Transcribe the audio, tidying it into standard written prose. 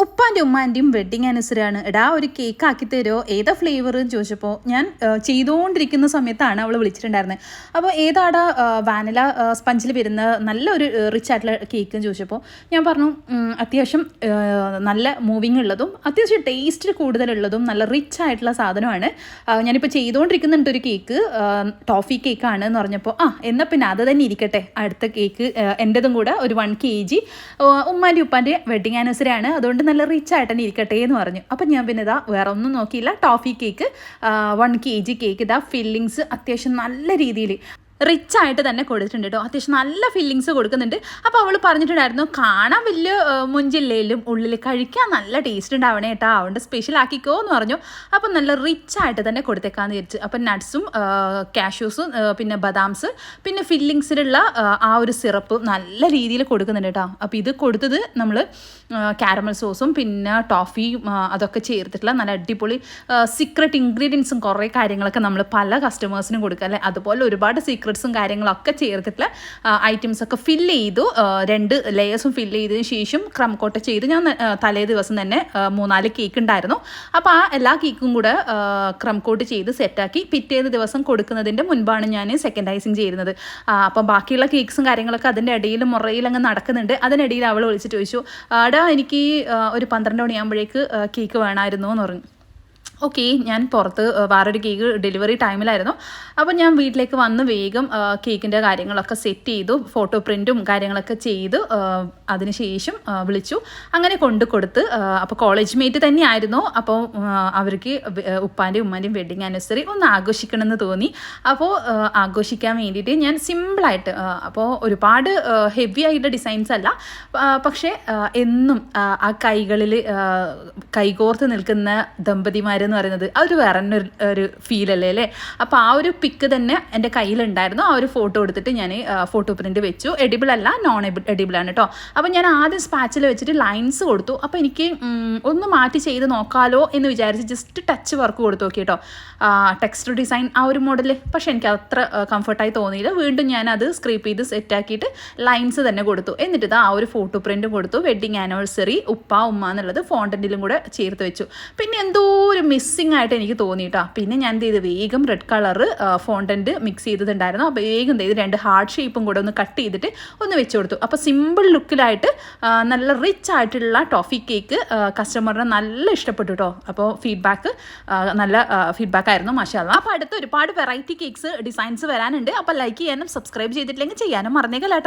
ഉപ്പാൻ്റെ ഉമ്മാൻ്റെയും വെഡ്ഡിങ് ആനിവേഴ്സറിയാണ്. എടാ ഒരു കേക്ക് ആക്കി തരുമോ, ഏതാ ഫ്ലേവർ എന്ന് ചോദിച്ചപ്പോൾ ഞാൻ ചെയ്തുകൊണ്ടിരിക്കുന്ന സമയത്താണ് അവൾ വിളിച്ചിട്ടുണ്ടായിരുന്നത്. അപ്പോൾ ഏതാടാ വാനില സ്പഞ്ചിൽ വരുന്ന നല്ലൊരു റിച്ച് ആയിട്ടുള്ള കേക്ക് എന്ന് ചോദിച്ചപ്പോൾ ഞാൻ പറഞ്ഞു അത്യാവശ്യം നല്ല മൂവിങ് ഉള്ളതും അത്യാവശ്യം ടേസ്റ്റ് കൂടുതലുള്ളതും നല്ല റിച്ച് ആയിട്ടുള്ള സാധനമാണ്. ഞാനിപ്പോൾ ചെയ്തുകൊണ്ടിരിക്കുന്നുണ്ട് ഒരു കേക്ക്, ടോഫി കേക്കാണ് എന്ന് പറഞ്ഞപ്പോൾ എന്നാൽ പിന്നെ അത് തന്നെ ഇരിക്കട്ടെ, അടുത്ത കേക്ക് എൻ്റെതും കൂടെ ഒരു 1 kg ഉമ്മാൻ്റെ ഉപ്പാൻ്റെ വെഡ്ഡിങ് ആനിവേഴ്സറി ആണ്, അതുകൊണ്ട് നല്ല റിച്ച് ആയിട്ട് തന്നെ ഇരിക്കട്ടെ എന്ന് പറഞ്ഞു. അപ്പം ഞാൻ പിന്നെ ഇതാ വേറെ ഒന്നും നോക്കിയില്ല, ടോഫി കേക്ക് 1 kg കേക്ക്, ഇതാ ഫില്ലിങ്സ് അത്യാവശ്യം നല്ല രീതിയിൽ റിച്ച് ആയിട്ട് തന്നെ കൊടുത്തിട്ടുണ്ട് കേട്ടോ. അത്യാവശ്യം നല്ല ഫില്ലിങ്സ് കൊടുക്കുന്നുണ്ട്. അപ്പോൾ അവൾ പറഞ്ഞിട്ടുണ്ടായിരുന്നു കാണാൻ വലിയ മുഞ്ചില്ലേലും ഉള്ളിൽ കഴിക്കാൻ നല്ല ടേസ്റ്റ് ഉണ്ടാവണേ കേട്ടോ, അതുകൊണ്ട് സ്പെഷ്യൽ ആക്കിക്കോ എന്ന് പറഞ്ഞു. അപ്പം നല്ല റിച്ച് ആയിട്ട് തന്നെ കൊടുത്തേക്കാന്ന് വിചാരിച്ചു. അപ്പം നട്ട്സും കാഷ്യൂസും പിന്നെ ബദാംസ് പിന്നെ ഫില്ലിങ്സിലുള്ള ആ ഒരു സിറപ്പ് നല്ല രീതിയിൽ കൊടുക്കുന്നുണ്ട് കേട്ടോ. അപ്പോൾ ഇത് കൊടുത്തത് നമ്മൾ കാരമൽ സോസും പിന്നെ ടോഫിയും അതൊക്കെ ചേർത്തിട്ടുള്ള നല്ല അടിപൊളി സീക്രട്ട് ഇൻഗ്രീഡിയൻസും കുറേ കാര്യങ്ങളൊക്കെ നമ്മൾ പല കസ്റ്റമേഴ്സിനും കൊടുക്കുക അല്ലേ, അതുപോലെ ഒരുപാട് സീക്രട്സും കാര്യങ്ങളൊക്കെ ചേർത്തിട്ടുള്ള ഐറ്റംസൊക്കെ ഫില്ല് ചെയ്തു. 2 ലെയേഴ്സും ഫില്ല് ചെയ്തതിന് ശേഷം ക്രം കോട്ട് ചെയ്ത് ഞാൻ തലേ ദിവസം തന്നെ 3-4 കേക്ക് ഉണ്ടായിരുന്നു. അപ്പോൾ ആ എല്ലാ കേക്കും കൂടെ ക്രം കോട്ട് ചെയ്ത് സെറ്റാക്കി പിറ്റേന്ന് ദിവസം കൊടുക്കുന്നതിൻ്റെ മുൻപാണ് ഞാൻ സെക്കൻഡൈസിങ് ചെയ്യുന്നത്. അപ്പം ബാക്കിയുള്ള കേക്ക്സും കാര്യങ്ങളൊക്കെ അതിൻ്റെ ഇടയിൽ മുറയിൽ അങ്ങ് നടക്കുന്നുണ്ട്. അതിനിടയിൽ അവൾ വിളിച്ചിട്ട് ചോദിച്ചു, എനിക്ക് ഒരു 12 മണിയാകുമ്പോഴേക്ക് കേക്ക് വേണമായിരുന്നു എന്ന് പറഞ്ഞു. ഓക്കെ, ഞാൻ പുറത്ത് വേറൊരു കേക്ക് ഡെലിവറി ടൈമിലായിരുന്നു. അപ്പോൾ ഞാൻ വീട്ടിലേക്ക് വന്ന് വേഗം കേക്കിൻ്റെ കാര്യങ്ങളൊക്കെ സെറ്റ് ചെയ്തു, ഫോട്ടോ പ്രിൻറ്റും കാര്യങ്ങളൊക്കെ ചെയ്ത് അതിന് ശേഷം വിളിച്ചു, അങ്ങനെ കൊടുത്ത്. അപ്പോൾ കോളേജ് മേറ്റ് തന്നെയായിരുന്നു. അപ്പോൾ അവർക്ക് ഉപ്പാൻ്റെയും ഉമ്മാൻ്റെയും വെഡ്ഡിങ് ആനിവേഴ്സറി ഒന്ന് ആഘോഷിക്കണമെന്ന് തോന്നി. അപ്പോൾ ആഘോഷിക്കാൻ വേണ്ടിയിട്ട് ഞാൻ സിമ്പിളായിട്ട്, അപ്പോൾ ഒരുപാട് ഹെവി ആയിട്ടുള്ള ഡിസൈൻസ് അല്ല, പക്ഷേ എന്നും ആ കൈകളിൽ കൈകോർത്ത് നിൽക്കുന്ന ദമ്പതിമാർ എന്ന് പറയുന്നത് അതൊരു വേറെ ഒരു ഫീലല്ലേ അല്ലേ. അപ്പോൾ ആ ഒരു പിക്ക് തന്നെ എൻ്റെ കയ്യിലുണ്ടായിരുന്നു. ആ ഒരു ഫോട്ടോ എടുത്തിട്ട് ഞാൻ ഫോട്ടോ പ്രിൻറ്റ് വെച്ചു. എഡിബിൾ അല്ല, നോൺ എഡിബിൾ ആണ് കേട്ടോ. അപ്പോൾ ഞാൻ ആദ്യം സ്പാച്ചിൽ വെച്ചിട്ട് ലൈൻസ് കൊടുത്തു. അപ്പോൾ എനിക്ക് ഒന്ന് മാറ്റി ചെയ്ത് നോക്കാമല്ലോ എന്ന് വിചാരിച്ച് ജസ്റ്റ് ടച്ച് വർക്ക് കൊടുത്തു നോക്കി കേട്ടോ, ടെക്സ്റ്റർ ഡിസൈൻ ആ ഒരു മോഡൽ. പക്ഷേ എനിക്ക് അത്ര കംഫർട്ടായി തോന്നിയില്ല. വീണ്ടും ഞാനത് സ്ക്രീപ്പ് ചെയ്ത് സെറ്റാക്കിയിട്ട് ലൈൻസ് തന്നെ കൊടുത്തു. എന്നിട്ട് ആ ഒരു ഫോട്ടോ പ്രിൻറ്റും കൊടുത്തു. വെഡ്ഡിങ് ആനിവേഴ്സറി ഉപ്പ ഉമ്മ എന്നുള്ളത് ഫോണ്ടൻറ്റിലും കൂടെ ചേർത്ത് വെച്ചു. പിന്നെ എന്തോ ഒരു മിസ്സിങ് ആയിട്ട് എനിക്ക് തോന്നിയിട്ടാ. പിന്നെ ഞാൻ എന്ത് ചെയ്ത് വേഗം റെഡ് കളർ ഫോണ്ടൻറ്റ് മിക്സ് ചെയ്തിട്ടുണ്ടായിരുന്നു. അപ്പോൾ വേഗം ചെയ്ത് 2 ഹാർട്ട് ഷേപ്പും കൂടെ ഒന്ന് കട്ട് ചെയ്തിട്ട് ഒന്ന് വെച്ച് കൊടുത്തു. അപ്പോൾ സിമ്പിൾ ലുക്കിലായിട്ട് നല്ല റിച്ച് ആയിട്ടുള്ള ടോഫി കേക്ക് കസ്റ്റമറിന് നല്ല ഇഷ്ടപ്പെട്ടു കേട്ടോ. അപ്പോൾ നല്ല ഫീഡ്ബാക്ക് ആയിരുന്നു, മാഷാഅല്ലാഹ്. അപ്പോൾ അടുത്ത് ഒരുപാട് വെറൈറ്റി കേക്ക്സ് ഡിസൈൻസ് വരാനുണ്ട്. അപ്പോൾ ലൈക്ക് ചെയ്യാനും സബ്സ്ക്രൈബ് ചെയ്തിട്ടില്ലെങ്കിൽ ചെയ്യാനും മറന്നേക്കല്ല കേട്ടോ.